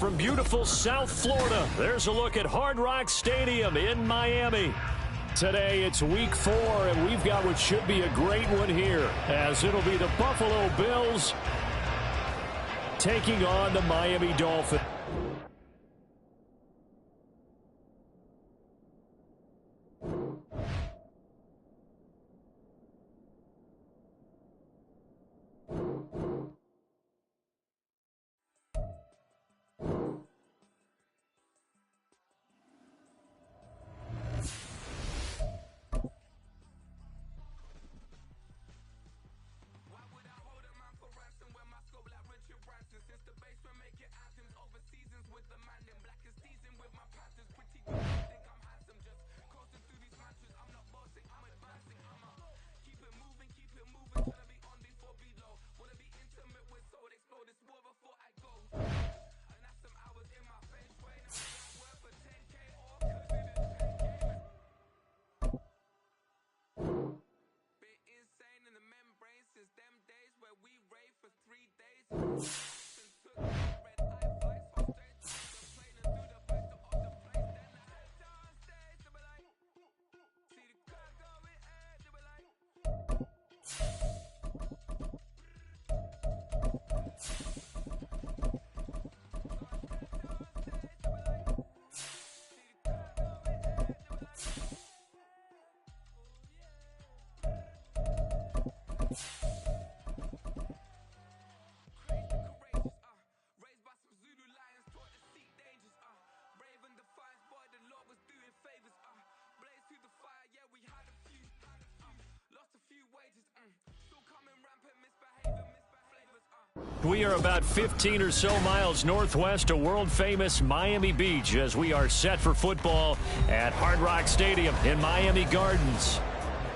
From beautiful South Florida, there's a look at Hard Rock Stadium in Miami. Today it's week 4, and we've got what should be a great one here, as it'll be the Buffalo Bills taking on the Miami Dolphins. We are about 15 or so miles northwest of world-famous Miami Beach as we are set for football at Hard Rock Stadium in Miami Gardens.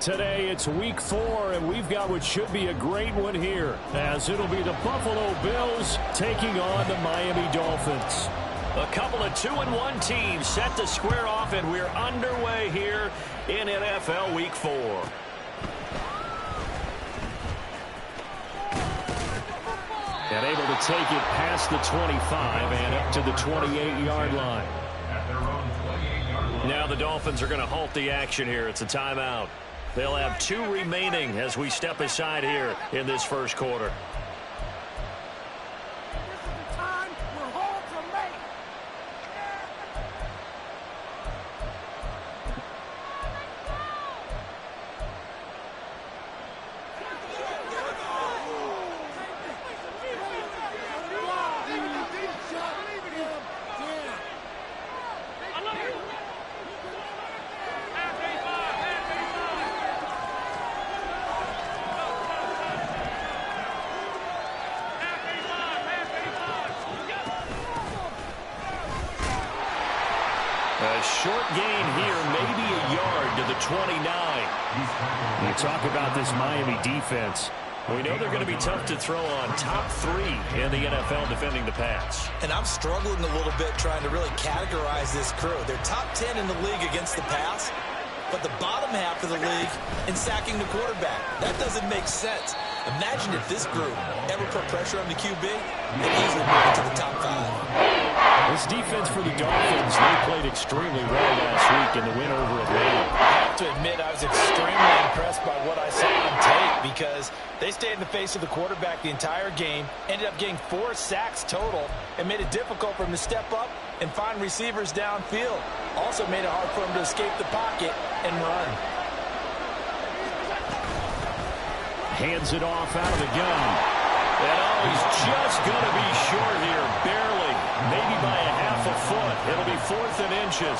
Today it's week 4, and we've got what should be a great one here, as it'll be the Buffalo Bills taking on the Miami Dolphins. A couple of 2-1 teams set to square off, and we're underway here in NFL Week 4. And able to take it past the 25 and up to the 28-yard line. Now the Dolphins are going to halt the action here. It's a timeout. They'll have 2 remaining as we step aside here in this first quarter. A short gain here, maybe a yard to the 29. You talk about this Miami defense. We know they're going to be tough to throw on. Top 3 in the NFL defending the pass. And I'm struggling a little bit trying to really categorize this crew. They're top 10 in the league against the pass, but the bottom half of the league in sacking the quarterback. That doesn't make sense. Imagine if this group ever put pressure on the QB, they'd easily move into the top 5. This defense for the Dolphins, they played extremely well last week in the win over Atlanta. I have to admit, I was extremely impressed by what I saw on tape because they stayed in the face of the quarterback the entire game, ended up getting 4 sacks total, and made it difficult for him to step up and find receivers downfield. Also made it hard for him to escape the pocket and run. Hands it off out of the gun. And he's just going to be short here, barely, maybe by a half a foot. It'll be 4th and inches.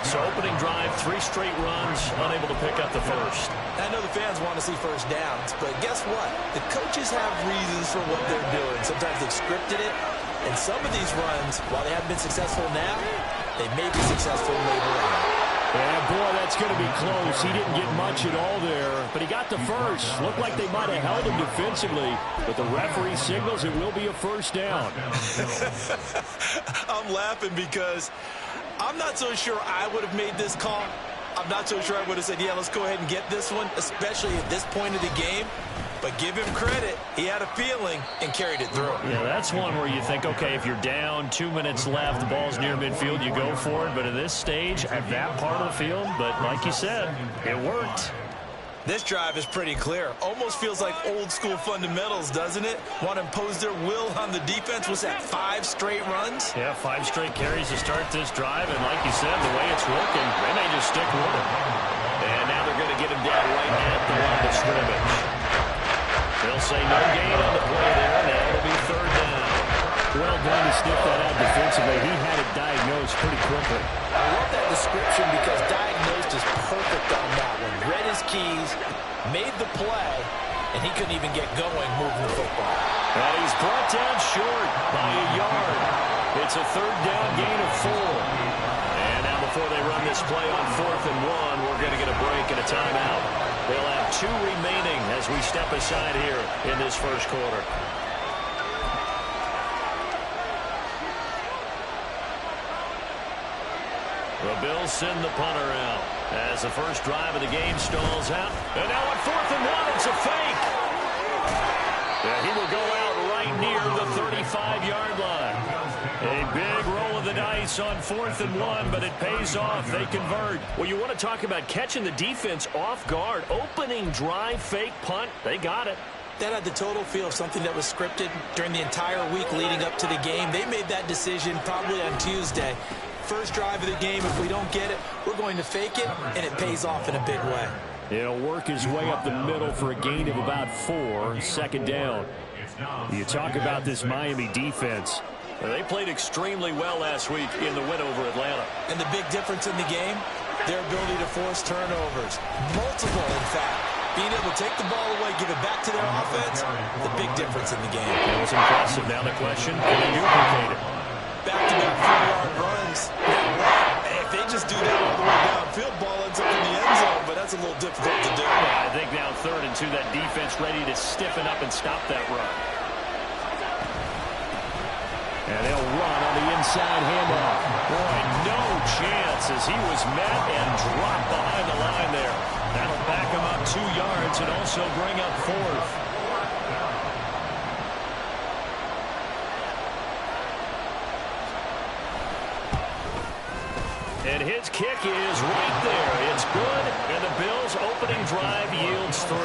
So opening drive, 3 straight runs, unable to pick up the first. I know the fans want to see first downs, but guess what? The coaches have reasons for what they're doing. Sometimes they've scripted it, and some of these runs, while they haven't been successful now, they may be successful later on. Yeah, boy, that's going to be close. He didn't get much at all there, but he got the first. Looked like they might have held him defensively, but the referee signals it will be a first down. I'm laughing because I'm not so sure I would have made this call. I'm not so sure I would have said, yeah, let's go ahead and get this one, especially at this point of the game. But give him credit. He had a feeling and carried it through. Yeah, that's one where you think, okay, if you're down, 2 minutes left, the ball's near midfield, you go for it. But at this stage, at that part of the field, but like you said, it worked. This drive is pretty clear. Almost feels like old school fundamentals, doesn't it? Want to impose their will on the defense. Was that 5 straight runs? Yeah, 5 straight carries to start this drive. And like you said, the way it's working, they may just stick with it. And now they're going to get him down right at the line of scrimmage. They'll say no gain on the play there, and that'll be 3rd down. Well done to sniff that out defensively. He had it diagnosed pretty quickly. I love that description because diagnosed is perfect on that one. Read his keys, made the play, and he couldn't even get going moving the football. And he's brought down short by a yard. It's a 3rd down gain of 4. And now before they run this play on 4th and 1, we're going to get a break and a timeout. They'll have 2 remaining as we step aside here in this first quarter. The Bills send the punter out as the first drive of the game stalls out. And now on 4th and 1, it's a fake. Yeah, he will go out right near the 35-yard line. A big roll of the dice on 4th and 1, but it pays off. They convert. Well, you want to talk about catching the defense off guard. Opening drive, fake punt. They got it. That had the total feel of something that was scripted during the entire week leading up to the game. They made that decision probably on Tuesday. First drive of the game, if we don't get it, we're going to fake it, and it pays off in a big way. It'll work his way up the middle for a gain of about 4, 2nd down. You talk about this Miami defense. They played extremely well last week in the win over Atlanta. And the big difference in the game, their ability to force turnovers. Multiple, in fact. Being able to take the ball away, give it back to their offense, the big difference in the game. It was impressive. Now the question, can they duplicate it? Back-to-back 4-yard runs. If they just do that all the way downfield, ball ends up in the end zone, but that's a little difficult to do. Yeah, I think now 3rd and 2, that defense ready to stiffen up and stop that run. And they'll run on the inside handoff. Boy, no chance as he was met and dropped behind the line there. That'll back him up 2 yards and also bring up 4th. And his kick is right there. It's good, and the Bills' opening drive yields 3.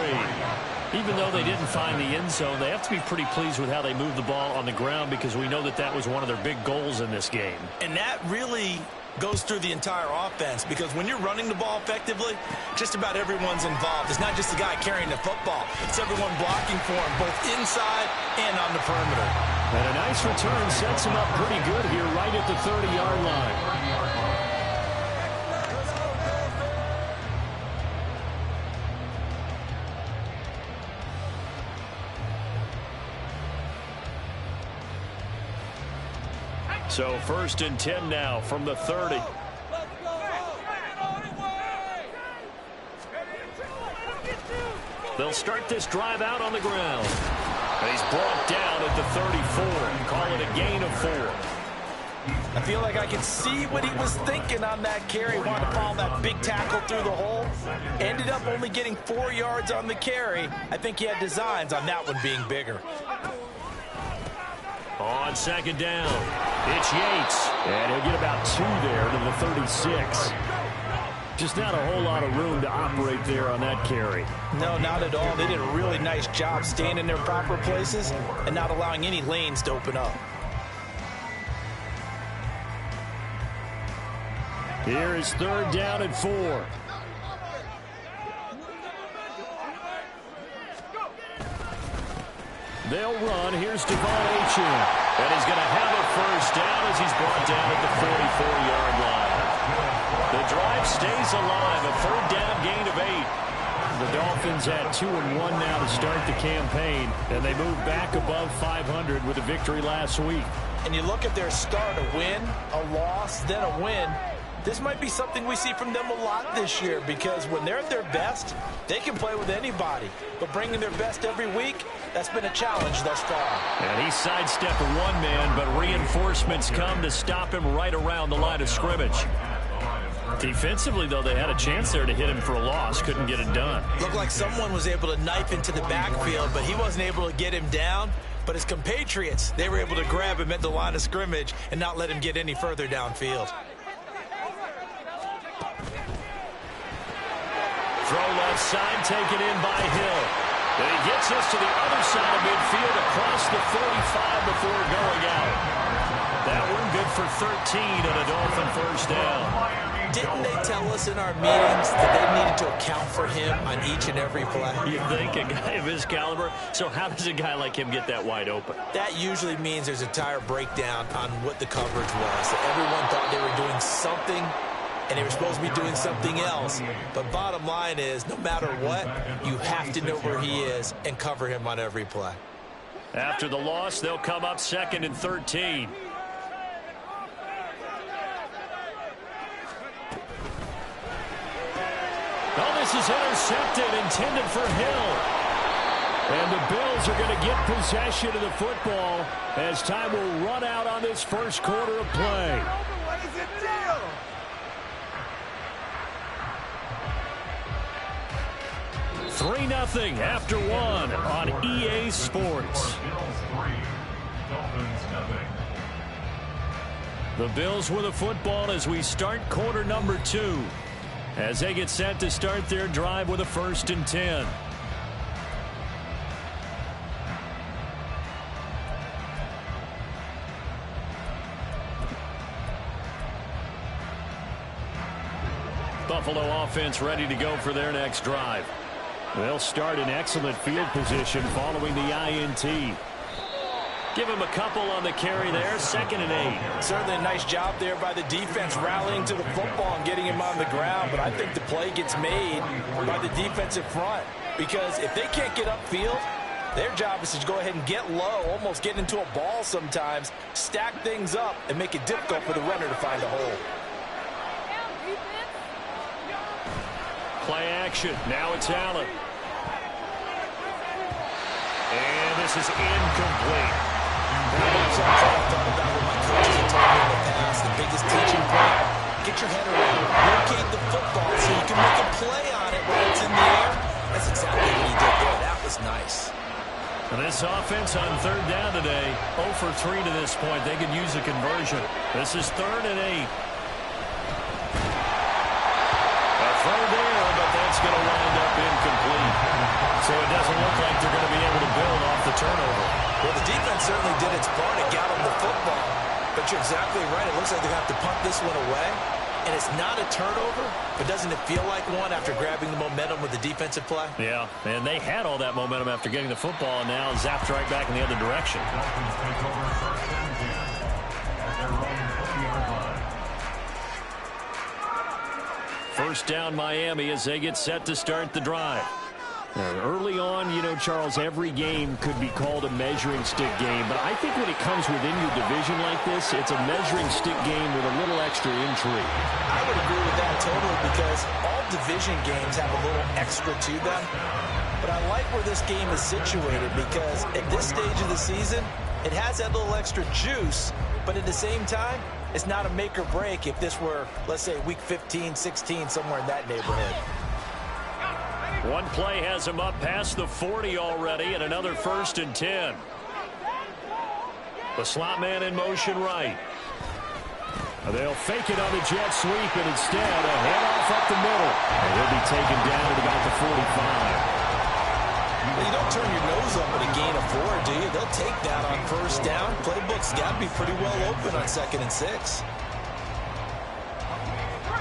Even though they didn't find the end zone, they have to be pretty pleased with how they moved the ball on the ground because we know that that was one of their big goals in this game. And that really goes through the entire offense because when you're running the ball effectively, just about everyone's involved. It's not just the guy carrying the football. It's everyone blocking for him, both inside and on the perimeter. And a nice return sets him up pretty good here right at the 30-yard line. So 1st and 10 now from the 30. They'll start this drive out on the ground. And he's brought down at the 34. Call it a gain of 4. I feel like I can see what he was thinking on that carry. Wanted to follow that big tackle through the hole. Ended up only getting 4 yards on the carry. I think he had designs on that one being bigger. On second down, it's Yates. And he'll get about 2 there to the 36. Just not a whole lot of room to operate there on that carry. No, not at all. They did a really nice job staying in their proper places and not allowing any lanes to open up. Here is third down and 4. They'll run. Here's Devon Achane. And he's going to have a first down as he's brought down at the 44-yard line. The drive stays alive. A third down gain of 8. The Dolphins had 2-1 now to start the campaign, and they moved back above 500 with a victory last week. And you look at their start, a win, a loss, then a win. This might be something we see from them a lot this year, because when they're at their best, they can play with anybody. But bringing their best every week, that's been a challenge thus far. And he sidestepped one man, but reinforcements come to stop him right around the line of scrimmage. Defensively, though, they had a chance there to hit him for a loss. Couldn't get it done. Looked like someone was able to knife into the backfield, but he wasn't able to get him down. But his compatriots, they were able to grab him at the line of scrimmage and not let him get any further downfield. Throw left side, taken in by Hill. And he gets us to the other side of midfield across the 45 before going out. That one good for 13 and a Dolphin first down. Didn't they tell us in our meetings that they needed to account for him on each and every play? You think, a guy of his caliber? So how does a guy like him get that wide open? That usually means there's a entire breakdown on what the coverage was. Everyone thought they were doing something, and they were supposed to be doing something else. But bottom line is, no matter what, you have to know where he is and cover him on every play. After the loss, they'll come up 2nd and 13. Oh, this is intercepted, intended for Hill. And the Bills are going to get possession of the football as time will run out on this first quarter of play. What is the deal? 3-0 after 1 on EA Sports. The Bills with a football as we start quarter number 2. As they get set to start their drive with a 1st and 10. Buffalo offense ready to go for their next drive. They'll start in excellent field position following the INT. Give him a couple on the carry there, 2nd and 8. Certainly a nice job there by the defense rallying to the football and getting him on the ground, but I think the play gets made by the defensive front, because if they can't get upfield, their job is to go ahead and get low, almost get into a ball sometimes, stack things up, and make it difficult for the runner to find a hole. Play action. Now it's Allen. And this is incomplete. That's what I thought about what my coaches have told me in the past. The biggest teaching point, get your head around it. Locate the football so you can make a play on it while it's in the air. That's exactly what he did there. That was nice. And this offense on 3rd down today, 0 for 3 to this point. They could use a conversion. This is 3rd and 8. A throw there, but that's going to wind up incomplete. So it doesn't look like they're going to be able to build off the turnover. Well, the defense certainly did its part and got him the football. But you're exactly right. It looks like they're going to have to punt this one away. And it's not a turnover, but doesn't it feel like one after grabbing the momentum with the defensive play? Yeah, and they had all that momentum after getting the football, and now zapped right back in the other direction. First down Miami as they get set to start the drive. Early on, you know, Charles, every game could be called a measuring stick game. But I think when it comes within your division like this, it's a measuring stick game with a little extra intrigue. I would agree with that totally, because all division games have a little extra to them. But I like where this game is situated because at this stage of the season, it has that little extra juice, but at the same time, it's not a make or break if this were, let's say, week 15, 16, somewhere in that neighborhood. One play has him up past the 40 already, and another 1st and 10. The slot man in motion right. They'll fake it on the jet sweep, and instead a handoff up the middle. And he'll be taken down at about the 45. Well, you don't turn your nose up at a gain of 4, do you? They'll take that on 1st down. Playbook's got to be pretty well open on 2nd and 6.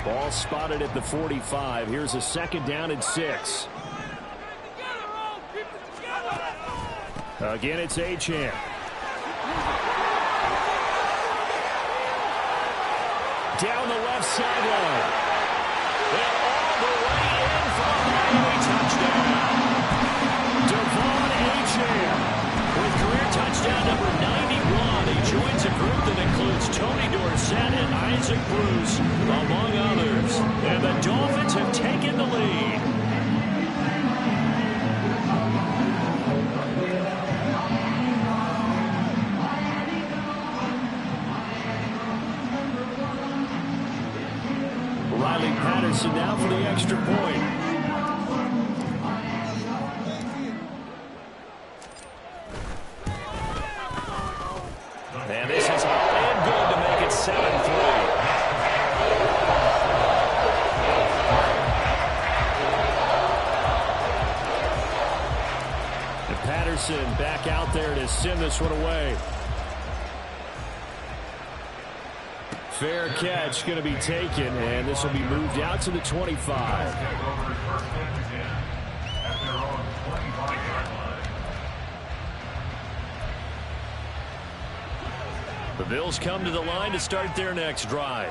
Ball spotted at the 45. Here's a 2nd down and 6. Again, it's Achane. Down the left sideline. And all the way in for a Miami touchdown. Devon Achane with career touchdown number 91. He joins a group that includes Tony Dorsett and Isaac Bruce, among others. And the Dolphins have taken the lead. Riley Patterson now for the extra point. And this is all in good to make it 7-3. And Patterson back out there to send this one away. Fair catch going to be taken, and this will be moved out to the 25. The Bills come to the line to start their next drive.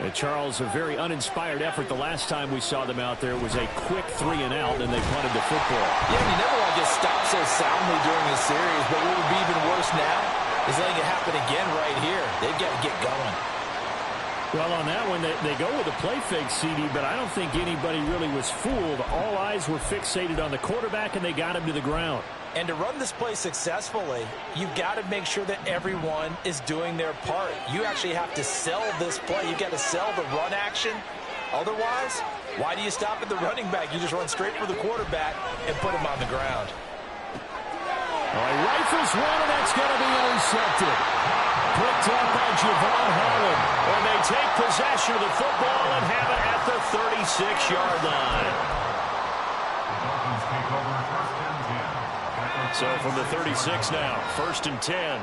And Charles, a very uninspired effort the last time we saw them out there. It was a quick 3-and-out, and they punted the football. Yeah, you never want to get stopped so soundly during the series, but what would be even worse now is letting it happen again right here. They've got to get going. Well, on that one, they go with a play fake, CD, but I don't think anybody really was fooled. All eyes were fixated on the quarterback, and they got him to the ground. And to run this play successfully, you've got to make sure that everyone is doing their part. You actually have to sell this play. You've got to sell the run action. Otherwise, why do you stop at the running back? You just run straight for the quarterback and put him on the ground. All right, rifles one, and that's going to be intercepted. Picked up by Javon Holland. And they take possession of the football and have it at the 36-yard line. So from the 36 now, 1st and 10.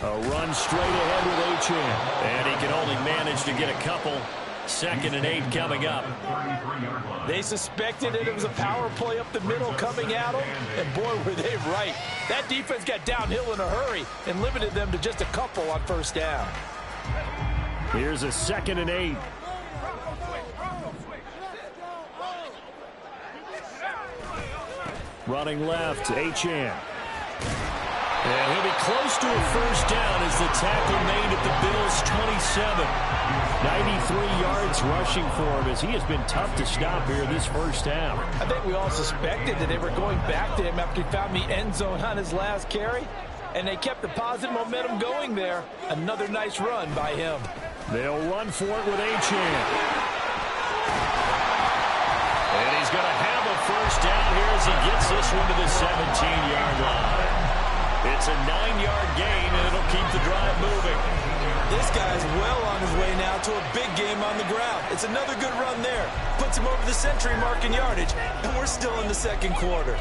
A run straight ahead with Achane. And he can only manage to get a couple. 2nd and 8 coming up. They suspected it was a power play up the middle coming at them, and boy, were they right. That defense got downhill in a hurry and limited them to just a couple on 1st down. Here's a 2nd and 8. Running left, Achane. And he'll be close to a 1st down as the tackle made at the Bills' 27. 93 yards rushing for him as he has been tough to stop here this 1st half. I think we all suspected that they were going back to him after he found the end zone on his last carry, and they kept the positive momentum going there. Another nice run by him. They'll run for it with Achane. And he's going to have a 1st down here as he gets this one to the 17-yard line. It's a 9-yard gain, and it'll keep the drive moving. This guy's well on his way now to a big game on the ground. It's another good run there. Puts him over the century mark in yardage, and we're still in the 2nd quarter.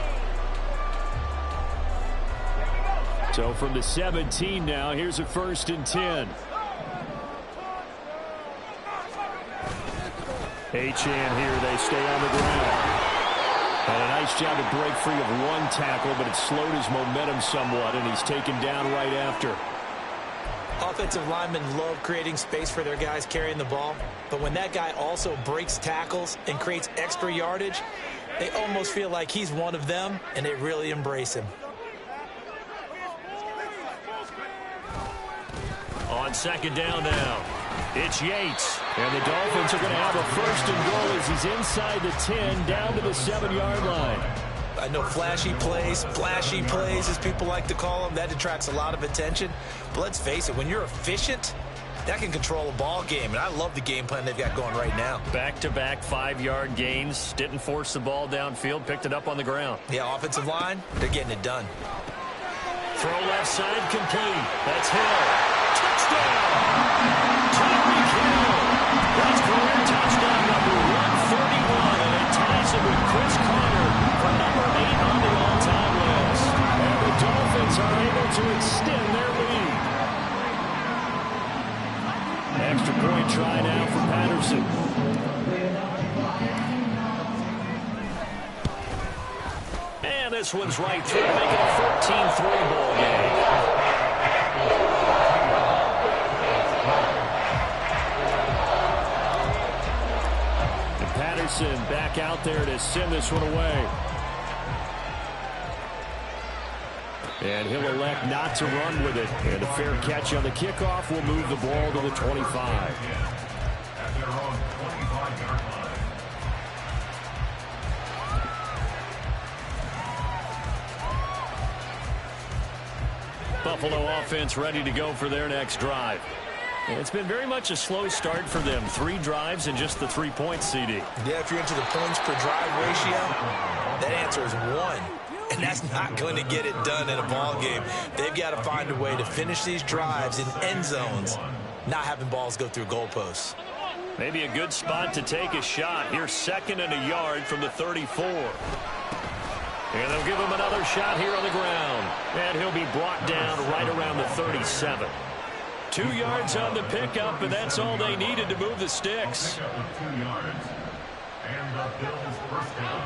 So from the 17 now, here's a 1st and 10. Achane here, they stay on the ground. And a nice job to break free of one tackle, but it slowed his momentum somewhat, and he's taken down right after. Offensive linemen love creating space for their guys carrying the ball, but when that guy also breaks tackles and creates extra yardage, they almost feel like he's one of them, and they really embrace him. On second down now, it's Yates. And the Dolphins are going to have a first and goal as he's inside the 10, down to the 7-yard line. I know flashy plays, as people like to call them, that attracts a lot of attention. But let's face it, when you're efficient, that can control a ball game. And I love the game plan they've got going right now. Back-to-back 5-yard gains. Didn't force the ball downfield. Picked it up on the ground. Yeah, offensive line, they're getting it done. Throw left side complete. That's Hill. Touchdown! Tyreek Hill. That's career touchdown number 131. And it ties him with Chris Carter for number 8 on the all-time list. And the Dolphins are able to extend their lead. Extra point try now for Patterson. And this one's right through, making a 14-3 ball game. And Patterson back out there to send this one away. And he'll elect not to run with it. And a fair catch on the kickoff will move the ball to the 25. Buffalo offense ready to go for their next drive. And it's been very much a slow start for them. 3 drives and just the 3 points, CD. Yeah, if you're into the points per drive ratio, that answer is 1. And that's not going to get it done in a ball game. They've got to find a way to finish these drives in end zones, not having balls go through goalposts. Maybe a good spot to take a shot. Here's 2nd and a yard from the 34. And they'll give him another shot here on the ground. And he'll be brought down right around the 37. 2 yards on the pickup, and that's all they needed to move the sticks. 2 yards. And the Bills first down.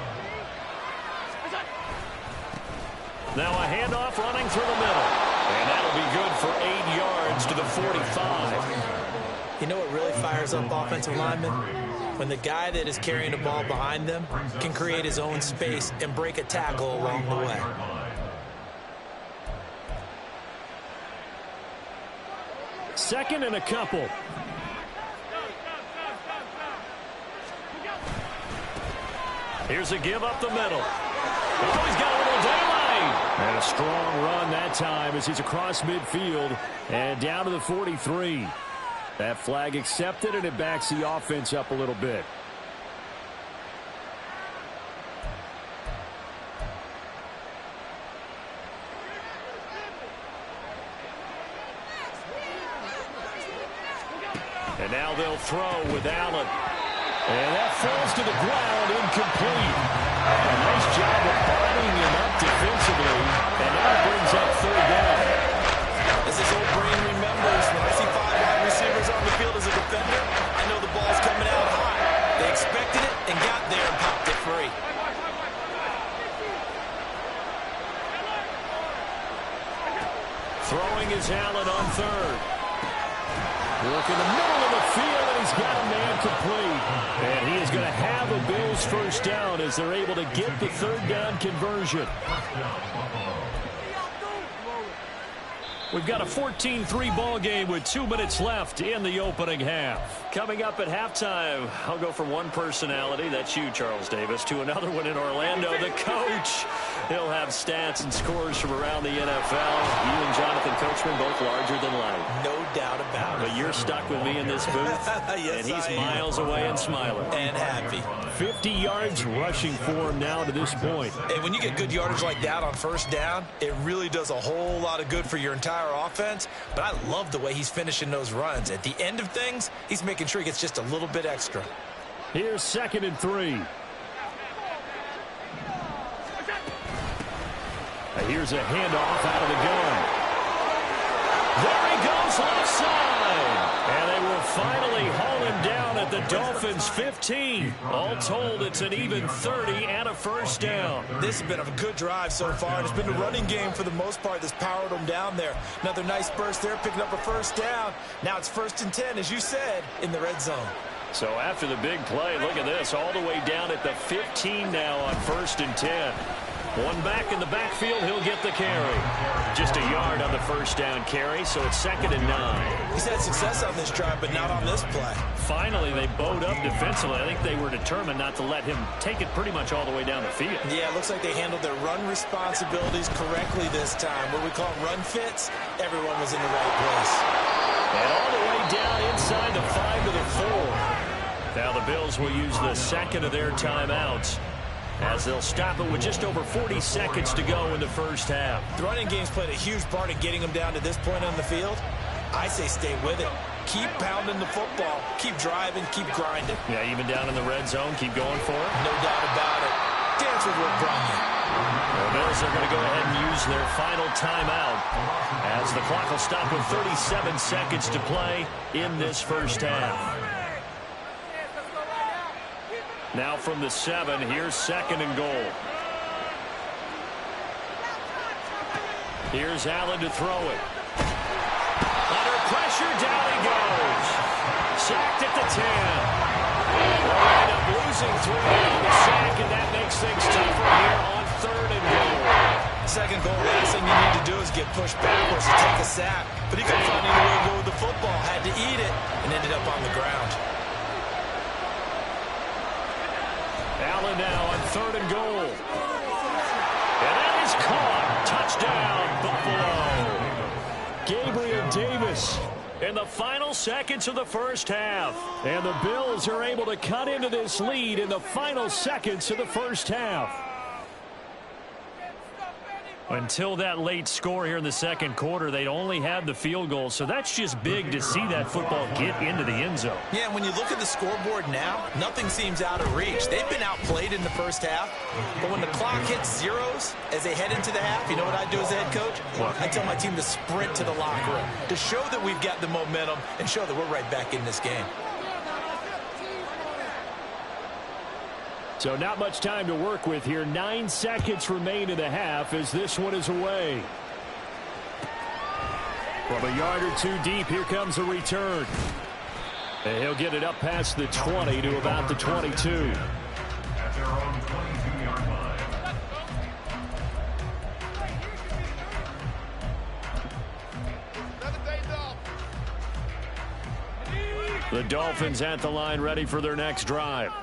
Now a handoff running through the middle. And that'll be good for 8 yards to the 45. You know what really fires up offensive linemen? When the guy that is carrying the ball behind them can create his own space and break a tackle along the way. Second and a couple. Here's a give up the middle. Oh, he's got a little daylight. And a strong run that time as he's across midfield and down to the 43. That flag accepted, and it backs the offense up a little bit. And now they'll throw with Allen. And that falls to the ground, incomplete. A nice job of bottling him up defensively. And now it brings up 3rd down. As this old brain remembers, when I see 5 wide receivers on the field as a defender, I know the ball's coming out high. They expected it and got there and popped it free. Throwing is Allen on 3rd. Look in the middle of the field, and he's got a man complete. And he is going to have a Bills first down as they're able to get the 3rd down conversion. We've got a 14-3 ball game with 2 minutes left in the opening half. Coming up at halftime, I'll go from one personality, that's you, Charles Davis, to another one in Orlando, the coach. He'll have stats and scores from around the NFL. You and Jonathan Coachman both larger than life. No doubt about it. But you're stuck with me in this booth, yes, and he's miles away and smiling. And happy. 50 yards rushing for him now to this point. And when you get good yardage like that on first down, it really does a whole lot of good for your entire offense. But I love the way he's finishing those runs. At the end of things, he's making sure he gets just a little bit extra. Here's 2nd and 3. Here's a handoff out of the gun. There he goes left side. And they will finally haul him down at the Dolphins' 15. All told, it's an even 30 and a first down. This has been a good drive so far. It's been the running game for the most part that's powered them down there. Another nice burst there, picking up a first down. Now it's 1st and 10, as you said, in the red zone. So after the big play, look at this, all the way down at the 15 now on 1st and 10. One back in the backfield, he'll get the carry. Just a yard on the first down carry, so it's 2nd and 9. He's had success on this drive, but not on this play. Finally, they bowed up defensively. I think they were determined not to let him take it pretty much all the way down the field. Yeah, it looks like they handled their run responsibilities correctly this time. What we call run fits, everyone was in the right place. And all the way down inside the 5 to the 4. Now the Bills will use the second of their timeouts, as they'll stop it with just over 40 seconds to go in the first half. The running game's played a huge part in getting them down to this point on the field. I say stay with it. Keep pounding the football. Keep driving. Keep grinding. Yeah, even down in the red zone, keep going for it. No doubt about it. Dance with what brought you. The Bills are going to go ahead and use their final timeout, as the clock will stop with 37 seconds to play in this first half. Now from the 7, here's 2nd and goal. Here's Allen to throw it. Under pressure, down he goes. Sacked at the 10. They'll end up losing 3 on the sack, and that makes things tougher here on 3rd and goal. 2nd goal, last thing you need to do is get pushed backwards and take a sack. But he couldn't find any way to go with the football. Had to eat it and ended up on the ground. Allen now on 3rd and goal. And that is caught. Touchdown, Buffalo. Gabriel Davis in the final seconds of the first half. And the Bills are able to cut into this lead in the final seconds of the first half. Until that late score here in the 2nd quarter, they'd only had the field goal, so that's just big to see that football get into the end zone. Yeah, when you look at the scoreboard now, nothing seems out of reach. They've been outplayed in the first half, but when the clock hits zeros as they head into the half, you know what I do as a head coach? I tell my team to sprint to the locker room to show that we've got the momentum and show that we're right back in this game. So not much time to work with here. 9 seconds remain in the half as this one is away. From a yard or 2 deep, here comes a return. And he'll get it up past the 20 to about the 22. At their own 22-yard line. The Dolphins at the line, ready for their next drive.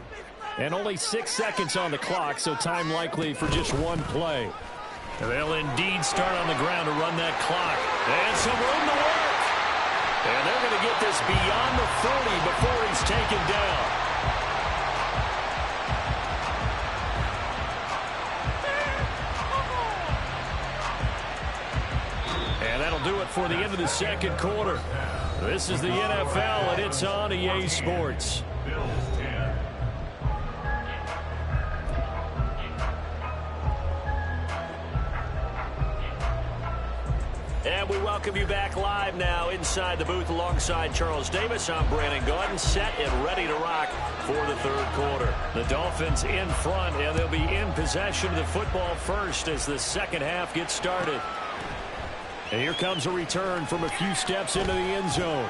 And only 6 seconds on the clock, so time likely for just one play. And they'll indeed start on the ground to run that clock. And some room to work. And they're going to get this beyond the 30 before he's taken down. And that'll do it for the end of the 2nd quarter. This is the NFL, and it's on EA Sports. And we welcome you back live now inside the booth alongside Charles Davis. I'm Brandon Gaudin, set and ready to rock for the 3rd quarter. The Dolphins in front, and they'll be in possession of the football first as the 2nd half gets started. And here comes a return from a few steps into the end zone.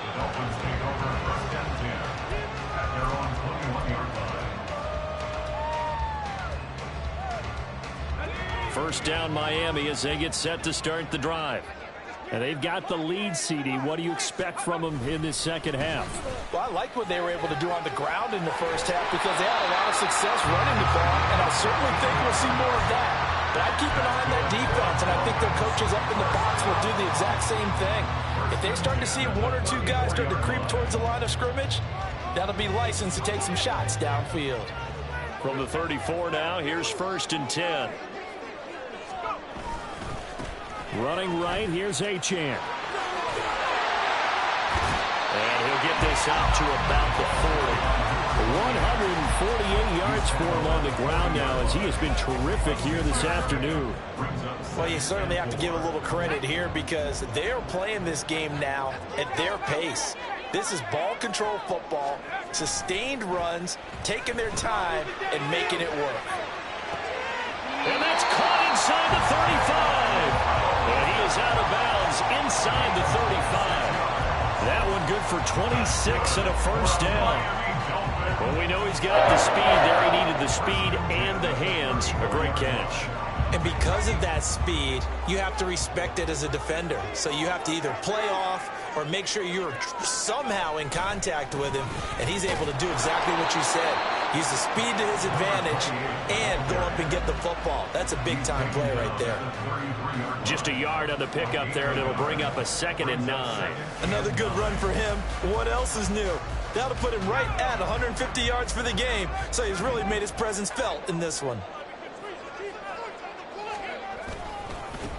The Dolphins take over 1st and 10 at their own 21-yard line. First down Miami as they get set to start the drive. And they've got the lead, CD. What do you expect from them in this 2nd half? Well, I like what they were able to do on the ground in the first half because they had a lot of success running the ball, and I certainly think we'll see more of that. But I keep an eye on that defense, and I think their coaches up in the box will do the exact same thing. If they start to see 1 or 2 guys start to creep towards the line of scrimmage, that'll be licensed to take some shots downfield. From the 34 now, here's 1st and 10. Running right, here's Achane. And he'll get this out to about the 40. 148 yards for him on the ground now as he has been terrific here this afternoon. Well, you certainly have to give a little credit here because they're playing this game now at their pace. This is ball control football, sustained runs, taking their time, and making it work. And that's caught inside the 35. And he is out of bounds inside the 35. That one good for 26 and a first down. Well, we know he's got the speed there. He needed the speed and the hands. A great catch. And because of that speed, you have to respect it as a defender. So you have to either play off or make sure you're somehow in contact with him, and he's able to do exactly what you said. Use the speed to his advantage and go up and get the football. That's a big-time play right there. Just a yard on the pickup there, and it'll bring up a 2nd and 9. Another good run for him. What else is new? That'll put him right at 150 yards for the game, so he's really made his presence felt in this one.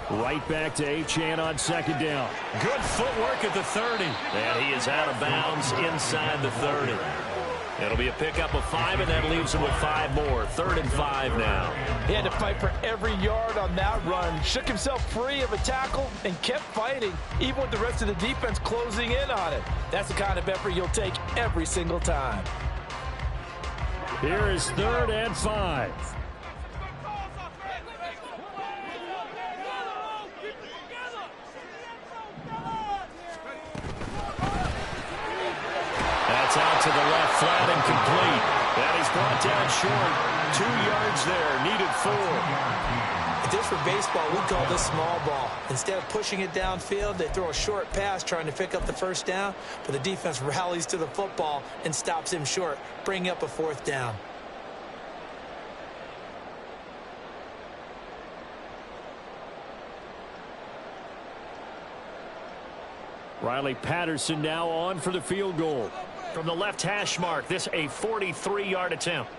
Right back to Achane on 2nd down. Good footwork at the 30. And he is out of bounds inside the 30. It'll be a pickup of 5, and that leaves him with 5 more. 3rd and 5 now. He had to fight for every yard on that run. Shook himself free of a tackle and kept fighting, even with the rest of the defense closing in on it. That's the kind of effort you'll take every single time. Here is 3rd and 5. That's out to the left, flat and complete. And he's brought down short. 2 yards there, needed 4. If this were baseball, we'd call this small ball. Instead of pushing it downfield, they throw a short pass trying to pick up the 1st down, but the defense rallies to the football and stops him short, bringing up a 4th down. Riley Patterson now on for the field goal. From the left hash mark, this a 43-yard attempt.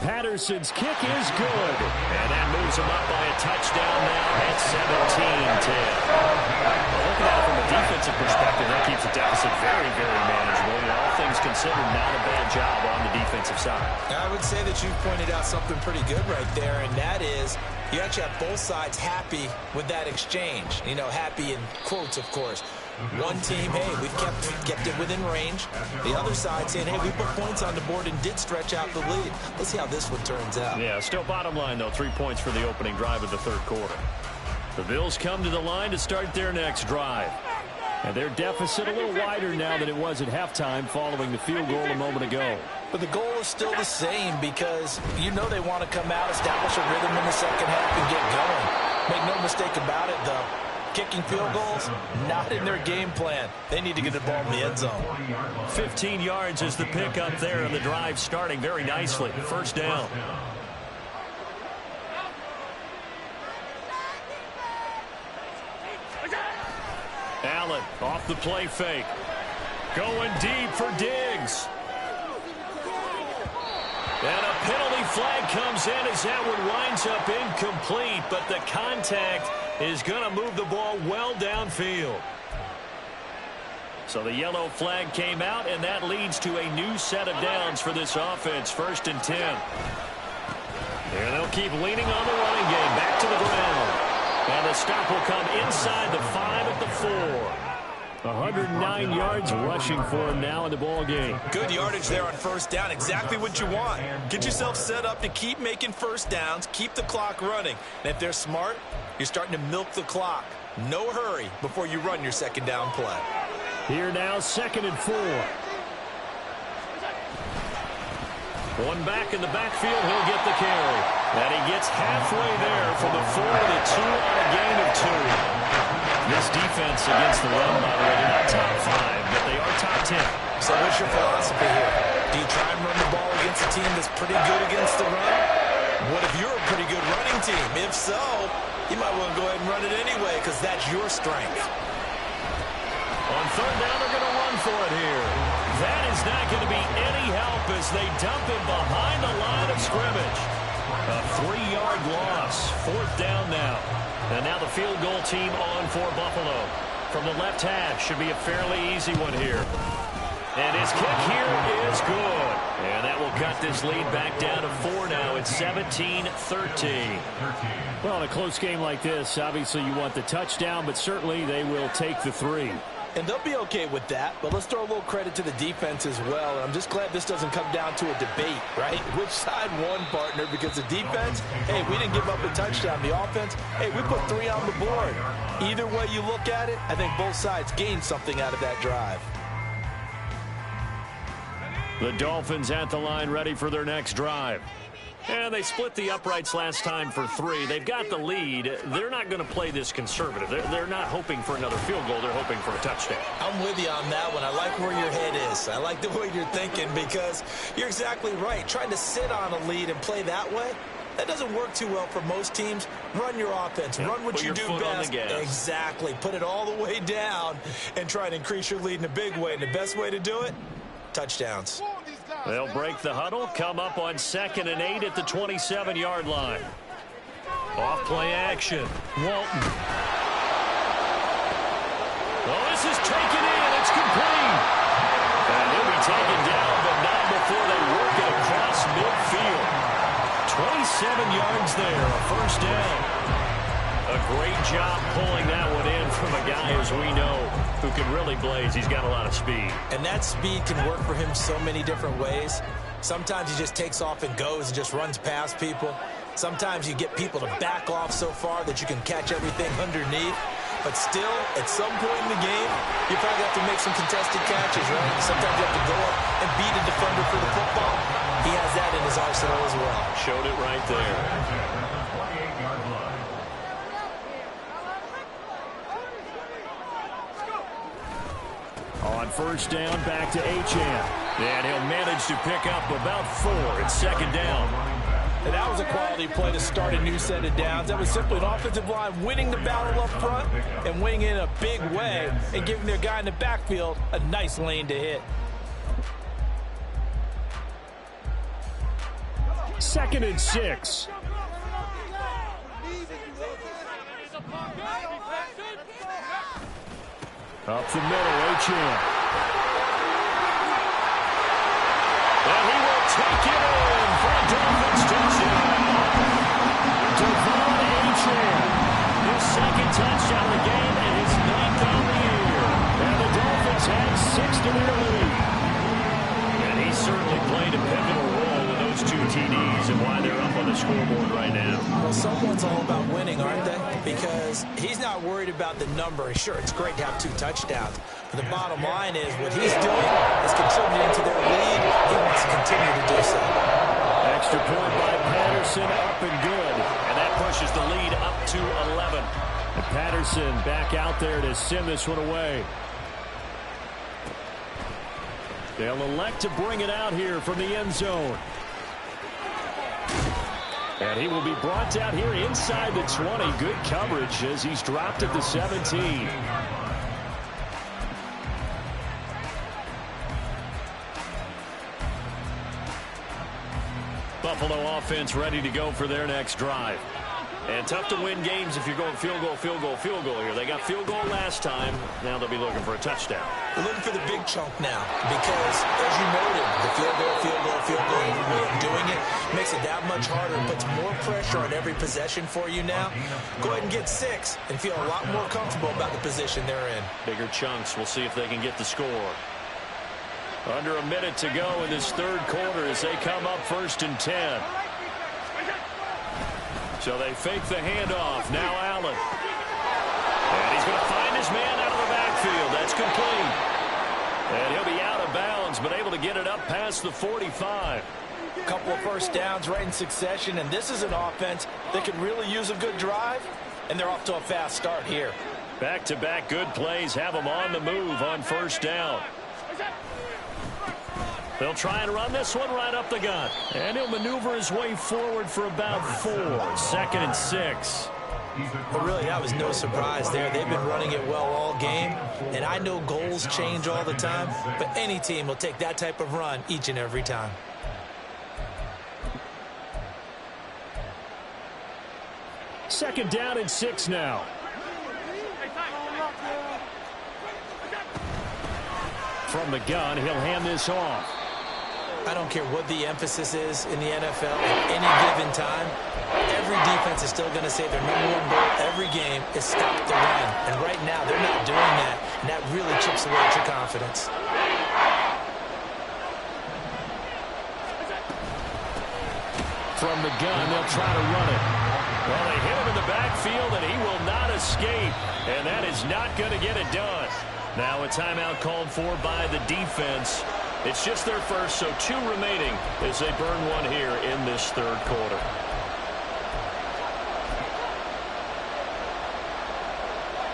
Patterson's kick is good. And that moves him up by a touchdown now at 17-10. Looking at it from a defensive perspective, that keeps the deficit very, very manageable. And all things considered, not a bad job on the defensive side. I would say that you pointed out something pretty good right there, and that is you actually have both sides happy with that exchange. You know, happy in quotes, of course. One team, hey, we've kept it within range. The other side saying, hey, we put points on the board and did stretch out the lead. Let's see how this one turns out. Yeah, still bottom line, though, 3 points for the opening drive of the 3rd quarter. The Bills come to the line to start their next drive. And their deficit a little wider now than it was at halftime following the field goal a moment ago. But the goal is still the same because you know they want to come out, establish a rhythm in the 2nd half, and get going. Make no mistake about it, though. Kicking field goals, not in their game plan. They need to get the ball in the end zone. 15 yards is the pickup there, and the drive starting very nicely. 1st down. Allen off the play fake. Going deep for Diggs. And a penalty flag comes in as that one winds up incomplete, but the contact is going to move the ball well downfield. So the yellow flag came out, and that leads to a new set of downs for this offense. 1st and 10. And they'll keep leaning on the running game. Back to the ground. And the stop will come inside the 5 at the 4. 109 yards rushing for him now in the ball game. Good yardage there on 1st down. Exactly what you want. Get yourself set up to keep making 1st downs, keep the clock running. And if they're smart, you're starting to milk the clock. No hurry before you run your 2nd down play. Here now, 2nd and 4. One back in the backfield, he'll get the carry. And he gets halfway there for the 4 to the 2 on a gain of 2. This defense against the run, by the way, they're not top 5, but they are top 10. So what's your philosophy here? Do you try and run the ball against a team that's pretty good against the run? What if you're a pretty good running team? If so, you might want to go ahead and run it anyway because that's your strength. On 3rd down, they're going to run for it here. That is not going to be any help as they dump him behind the line of scrimmage. A 3-yard loss. 4th down now. And now the field goal team on for Buffalo. From the left hash, should be a fairly easy one here. And his kick here is good. And that will cut this lead back down to 4 now. It's 17-13. Well, in a close game like this, obviously you want the touchdown, but certainly they will take the 3. And they'll be okay with that, but let's throw a little credit to the defense as well. And I'm just glad this doesn't come down to a debate, right? Which side won, partner? Because the defense, hey, we didn't give up a touchdown. The offense, hey, we put 3 on the board. Either way you look at it, I think both sides gained something out of that drive. The Dolphins at the line ready for their next drive. And they split the uprights last time for 3. They've got the lead. They're not going to play this conservative. They're not hoping for another field goal. They're hoping for a touchdown. I'm with you on that one. I like where your head is. I like the way you're thinking because you're exactly right. Trying to sit on a lead and play that way, that doesn't work too well for most teams. Run your offense. Run what you do best. Exactly. Put it all the way down and try to increase your lead in a big way. And the best way to do it, touchdowns. They'll break the huddle, come up on 2nd and 8 at the 27-yard line. Off play action. Walton. Oh, this is taken in. It's complete. And he'll be taken down, but not before they work it across midfield. 27 yards there, a first down. A great job pulling that one in from a guy, as we know, who can really blaze. He's got a lot of speed. And that speed can work for him so many different ways. Sometimes he just takes off and goes and just runs past people. Sometimes you get people to back off so far that you can catch everything underneath. But still, at some point in the game, you probably have to make some contested catches, right? Sometimes you have to go up and beat a defender for the football. He has that in his arsenal as well. Showed it right there. On first down, back to Achane. And he'll manage to pick up about 4. It's 2nd down. And that was a quality play to start a new set of downs. That was simply an offensive line winning the battle up front and winning in a big way and giving their guy in the backfield a nice lane to hit. 2nd and 6. Up the middle, Achane. And he will take it in for a Dolphins touchdown. Devon Achane, his 2nd touchdown of the game and his 9th on the year. And the Dolphins have 6 to their lead. And he certainly played a pivotal role in those 2 TDs and why they're up on the scoreboard right now. Well, someone's all about winning, aren't they? Because he's not worried about the number. Sure, it's great to have 2 touchdowns. But the bottom line is what he's doing is contributing to their lead. He wants to continue to do so. Extra point by Patterson, up and good. And that pushes the lead up to 11. And Patterson back out there to send this one away. They'll elect to bring it out here from the end zone. And he will be brought out here inside the 20. Good coverage as he's dropped at the 17. Buffalo offense ready to go for their next drive. And tough to win games if you're going field goal, field goal, field goal here. They got field goal last time. Now they'll be looking for a touchdown. They're looking for the big chunk now because, as you noted, the field goal, field goal, field goal, the way of doing it makes it that much harder and puts more pressure on every possession for you now. Go ahead and get 6 and feel a lot more comfortable about the position they're in. Bigger chunks. We'll see if they can get the score. Under a minute to go in this 3rd quarter as they come up 1st and 10. So they fake the handoff. Now Allen. And he's going to find his man out of the backfield. That's complete. And he'll be out of bounds, but able to get it up past the 45. A couple of first downs right in succession, and this is an offense that could really use a good drive, and they're off to a fast start here. Back-to-back good plays have them on the move on first down. They'll try and run this one right up the gut. And he'll maneuver his way forward for about 4. 2nd and 6. But really, that was no surprise there. They've been running it well all game. And I know goals change all the time, but any team will take that type of run each and every time. Second down and 6 now. From the gun, he'll hand this off. I don't care what the emphasis is in the NFL at any given time. Every defense is still going to say their #1 goal every game is stop the run. And right now, they're not doing that, and that really chips away at your confidence. From the gun, they'll try to run it. Well, they hit him in the backfield, and he will not escape. And that is not going to get it done. Now a timeout called for by the defense. It's just their first, so 2 remaining as they burn one here in this third quarter.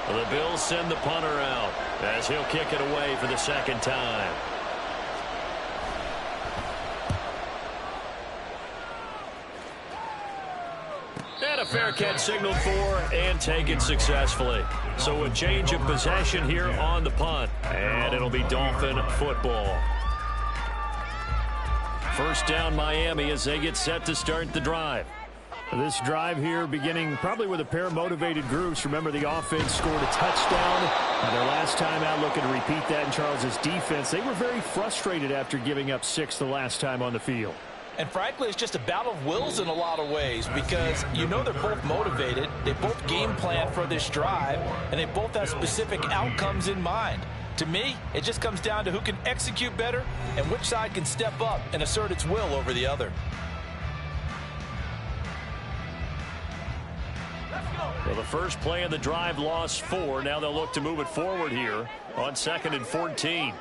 The Bills send the punter out as he'll kick it away for the second time. And a fair catch signaled for and taken successfully. So a change of possession here on the punt. And it'll be Dolphin football. First down Miami as they get set to start the drive. This drive here beginning probably with a pair of motivated groups. Remember, the offense scored a touchdown their last time out, looking to repeat that in Charles's defense. They were very frustrated after giving up 6 the last time on the field. And frankly, it's just a battle of wills in a lot of ways because you know they're both motivated. They both game plan for this drive, and they both have specific outcomes in mind. To me, it just comes down to who can execute better and which side can step up and assert its will over the other. Well, the first play of the drive lost 4. Now they'll look to move it forward here on 2nd and 14.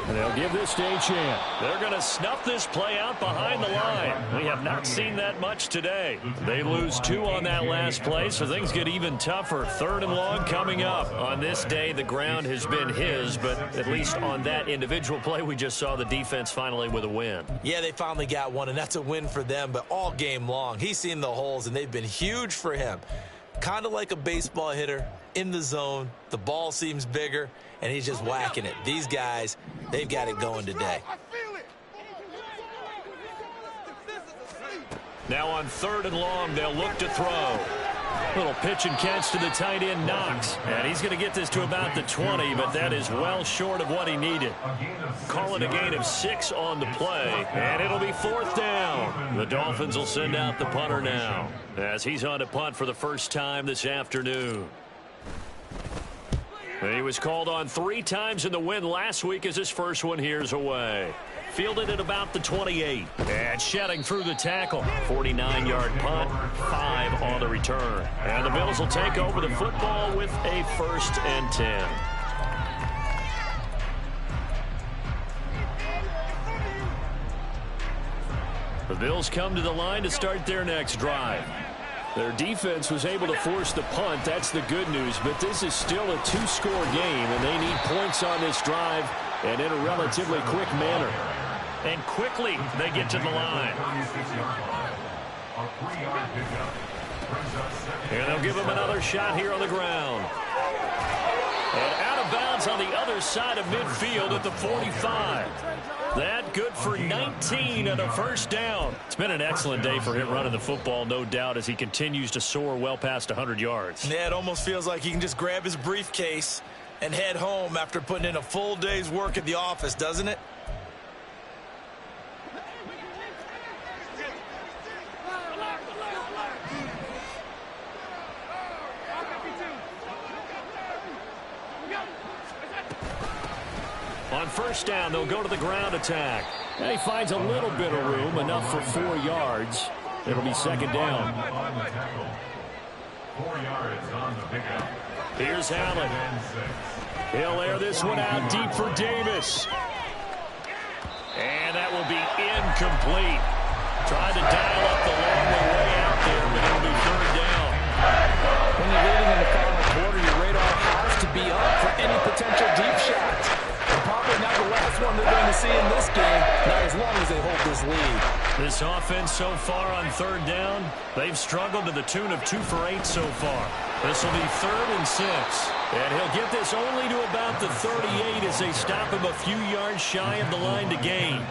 And they'll give this to Achane. They're going to snuff this play out behind the line. We have not seen that much today. They lose 2 on that last play, so things get even tougher. 3rd and long coming up. On this day, the ground has been his, but at least on that individual play, we just saw the defense finally with a win. Yeah, they finally got one, and that's a win for them, but all game long, he's seen the holes, and they've been huge for him. Kind of like a baseball hitter in the zone. The ball seems bigger, and he's just whacking it. These guys, they've got it going today. Now on 3rd and long, they'll look to throw. Little pitch and catch to the tight end, Knox. And he's going to get this to about the 20, but that is well short of what he needed. Call it a gain of 6 on the play, and it'll be 4th down. The Dolphins will send out the punter now as he's on to punt for the first time this afternoon. He was called on 3 times in the win last week as his first one here's away. Fielded at about the 28. And shedding through the tackle. 49-yard punt, 5 on the return. And the Bills will take over the football with a 1st and 10. The Bills come to the line to start their next drive. Their defense was able to force the punt. That's the good news. But this is still a 2-score game, and they need points on this drive and in a relatively quick manner. And quickly they get to the line. And they'll give him another shot here on the ground. And out of bounds on the other side of midfield at the 45. That good for 19 and a 1st down. It's been an excellent day for him running the football, no doubt, as he continues to soar well past 100 yards. Yeah, it almost feels like he can just grab his briefcase and head home after putting in a full day's work at the office, doesn't it? On 1st down, they'll go to the ground attack. And he finds a little bit of room, enough for 4 yards. It'll be 2nd down. 4 yards on the pickup. Here's Allen. He'll air this one out deep for Davis. And that will be incomplete. Tried to dial up the long way out there, but it'll be 3rd down. When you're leading in the final quarter, your radar has to be up for any potential deep shots. Probably not the last one they're going to see in this game, not as long as they hold this lead. This offense so far on 3rd down, they've struggled to the tune of 2 for 8 so far. This will be 3rd and 6. And he'll get this only to about the 38 as they stop him a few yards shy of the line to gain.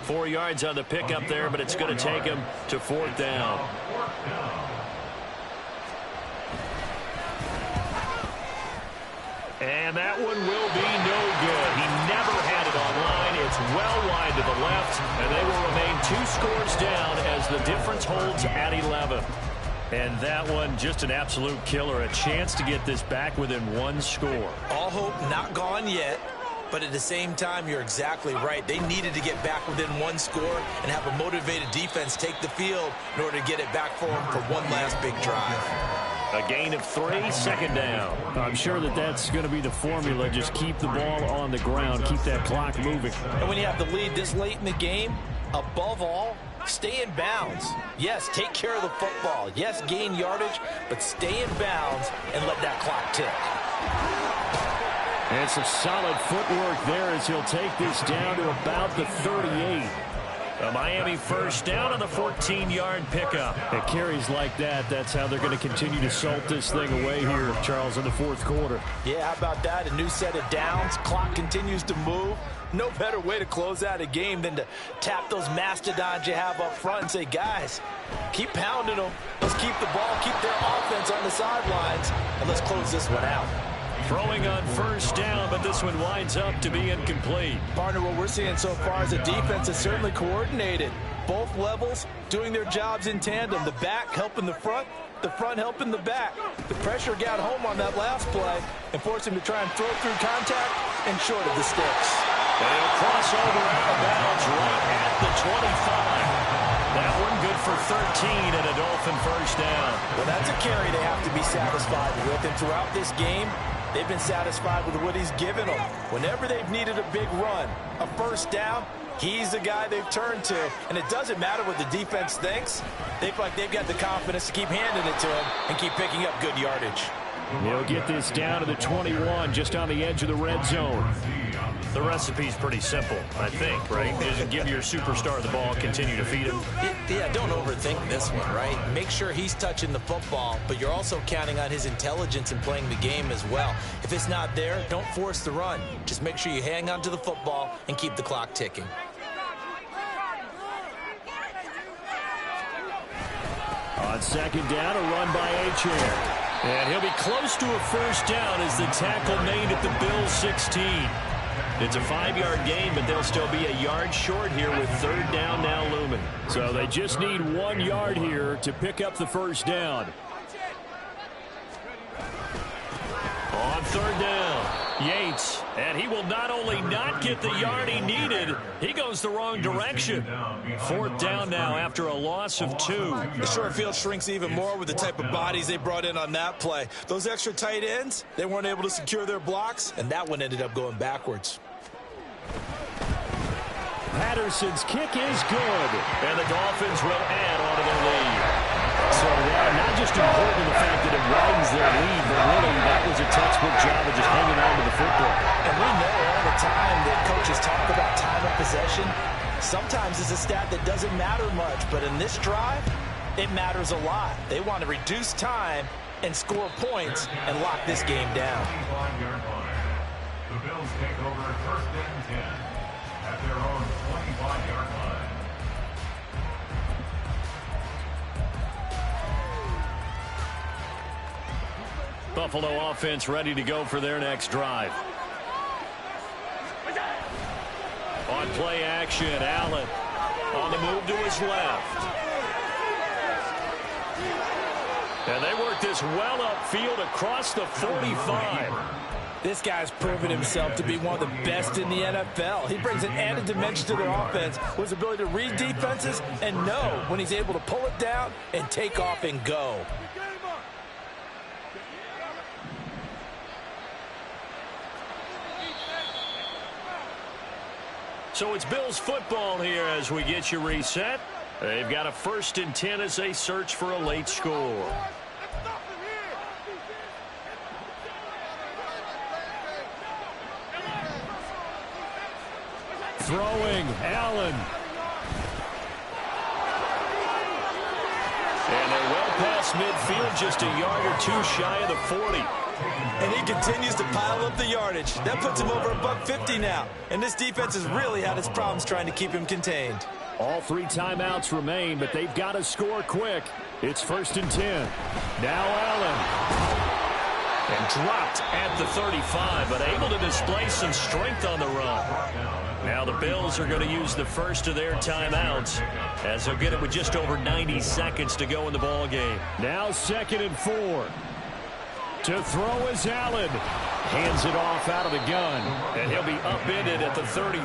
4 yards on the pickup there, but it's going to take him to 4th down. And that one will be no good. He never had it online. It's well wide to the left, and they will remain 2 scores down as the difference holds at 11. And that one, just an absolute killer. A chance to get this back within one score. All hope not gone yet, but at the same time, you're exactly right. They needed to get back within one score and have a motivated defense take the field in order to get it back for them for one last big drive. A gain of 3, second down. I'm sure that's going to be the formula. Just keep the ball on the ground. Keep that clock moving. And when you have the lead this late in the game, above all, stay in bounds. Yes, take care of the football. Yes, gain yardage, but stay in bounds and let that clock tick. And some solid footwork there as he'll take this down to about the 38. A Miami first down on the 14-yard pickup. At carries like that, that's how they're going to continue to salt this thing away here, Charles, in the fourth quarter. Yeah, how about that? A new set of downs. Clock continues to move. No better way to close out a game than to tap those mastodons you have up front and say, guys, keep pounding them. Let's keep the ball, keep their offense on the sidelines, and let's close this one out. Throwing on first down, but this one winds up to be incomplete. Partner, what we're seeing so far is the defense is certainly coordinated. Both levels doing their jobs in tandem. The back helping the front helping the back. The pressure got home on that last play and forced him to try and throw through contact and short of the sticks. And he'll cross over out of bounds right at the 25. That one good for 13 and a Dolphin first down. Well, that's a carry they have to be satisfied with. And throughout this game, they've been satisfied with what he's given them. Whenever they've needed a big run, a first down, he's the guy they've turned to. And it doesn't matter what the defense thinks. They feel like they've got the confidence to keep handing it to him and keep picking up good yardage. He'll get this down to the 21, just on the edge of the red zone. The recipe's pretty simple, I think, right? Just give your superstar the ball, continue to feed him. Yeah, don't overthink this one, right? Make sure he's touching the football, but you're also counting on his intelligence in playing the game as well. If it's not there, don't force the run. Just make sure you hang on to the football and keep the clock ticking. On second down, a run by Achane. And he'll be close to a first down as the tackle made at the Bills' 16. It's a 5-yard gain, but they'll still be a yard short here with third down now looming. So they just need 1 yard here to pick up the first down. On third down, Yates. And he will not only not get the yard he needed, he goes the wrong direction. Fourth down now after a loss of 2. The short field shrinks even more with the type of bodies they brought in on that play. Those extra tight ends, they weren't able to secure their blocks, and that one ended up going backwards. Patterson's kick is good, and the Dolphins will add on to their lead. So not just important the fact that it widens their lead, but really that was a textbook job of just hanging on to the football. And we know all the time that coaches talk about time of possession. Sometimes it's a stat that doesn't matter much, but in this drive, it matters a lot. They want to reduce time and score points and lock this game down. The Bills take over first and 10 at their own 25-yard line. Buffalo offense ready to go for their next drive. On play action, Allen on the move to his left. And they work this well upfield across the 45. This guy's proven himself to be one of the best in the NFL. He brings an added dimension to their offense with his ability to read defenses and know when he's able to pull it down and take off and go. So it's Bills football here as we get you reset. They've got a 1st and 10 as they search for a late score. Throwing, Allen. And they're well past midfield, just a yard or 2 shy of the 40. And he continues to pile up the yardage. That puts him over $150 now. And this defense has really had its problems trying to keep him contained. All 3 timeouts remain, but they've got to score quick. It's 1st and 10. Now Allen. And dropped at the 35, but able to display some strength on the run. Now the Bills are going to use the first of their timeouts as they'll get it with just over 90 seconds to go in the ball game. Now 2nd and 4. To throw is Allen. Hands it off out of the gun. And he'll be upended at the 33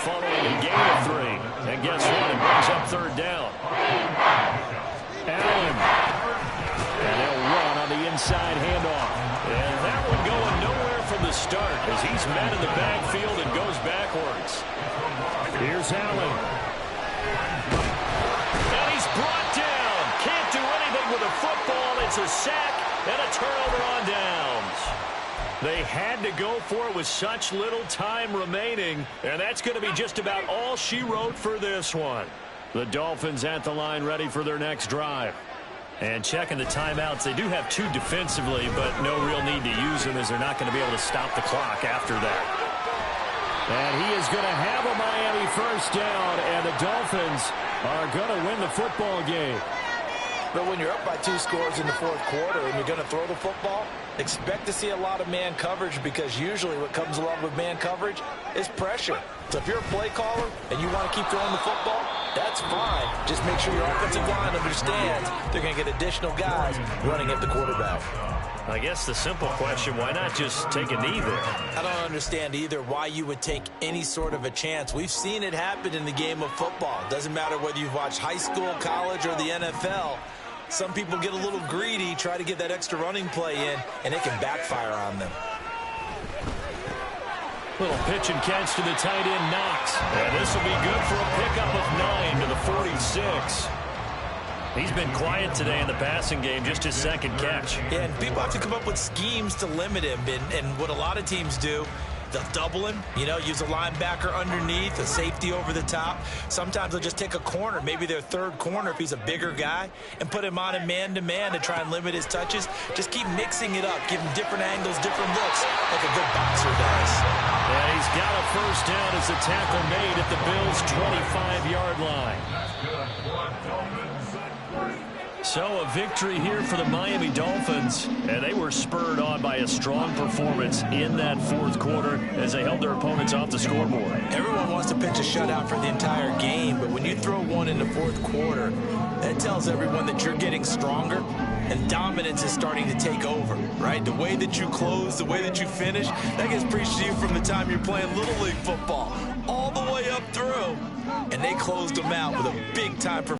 following a gain of 3. And guess what? It brings up 3rd down. Allen. And they'll run on the inside handoff. And that one going nowhere from the start as he's met in the backfield and goes backwards. Here's Allen. And he's brought down. Can't do anything with a football. It's a sack and a turnover on downs. They had to go for it with such little time remaining, and that's going to be just about all she wrote for this one. The Dolphins at the line ready for their next drive. And checking the timeouts, they do have 2 defensively, but no real need to use them as they're not going to be able to stop the clock after that. And he is going to have a Miami first down, and the Dolphins are going to win the football game. But when you're up by 2 scores in the 4th quarter and you're going to throw the football, expect to see a lot of man coverage because usually what comes along with man coverage is pressure. So if you're a play caller and you want to keep throwing the football, that's fine. Just make sure your offensive line understands they're going to get additional guys running at the quarterback. I guess the simple question, why not just take a knee there? I don't understand either why you would take any sort of a chance. We've seen it happen in the game of football. It doesn't matter whether you've watched high school, college, or the NFL. Some people get a little greedy, try to get that extra running play in, and it can backfire on them. Little pitch and catch to the tight end, Knox. And this will be good for a pickup of 9 to the 46. He's been quiet today in the passing game, just his 2nd catch. Yeah, and people have to come up with schemes to limit him. And what a lot of teams do, they'll double him, use a linebacker underneath, a safety over the top. Sometimes they'll just take a corner, maybe their 3rd corner if he's a bigger guy, and put him on a man-to-man to try and limit his touches. Just keep mixing it up, give him different angles, different looks, like a good boxer does. And he's got a first down as the tackle made at the Bills' 25-yard line. So a victory here for the Miami Dolphins, and they were spurred on by a strong performance in that 4th quarter as they held their opponents off the scoreboard. Everyone wants to pitch a shutout for the entire game, but when you throw one in the 4th quarter, that tells everyone that you're getting stronger and dominance is starting to take over, right? The way that you close, the way that you finish, that gets preached to you from the time you're playing Little League football all the way up through, and they closed them out with a big-time performance.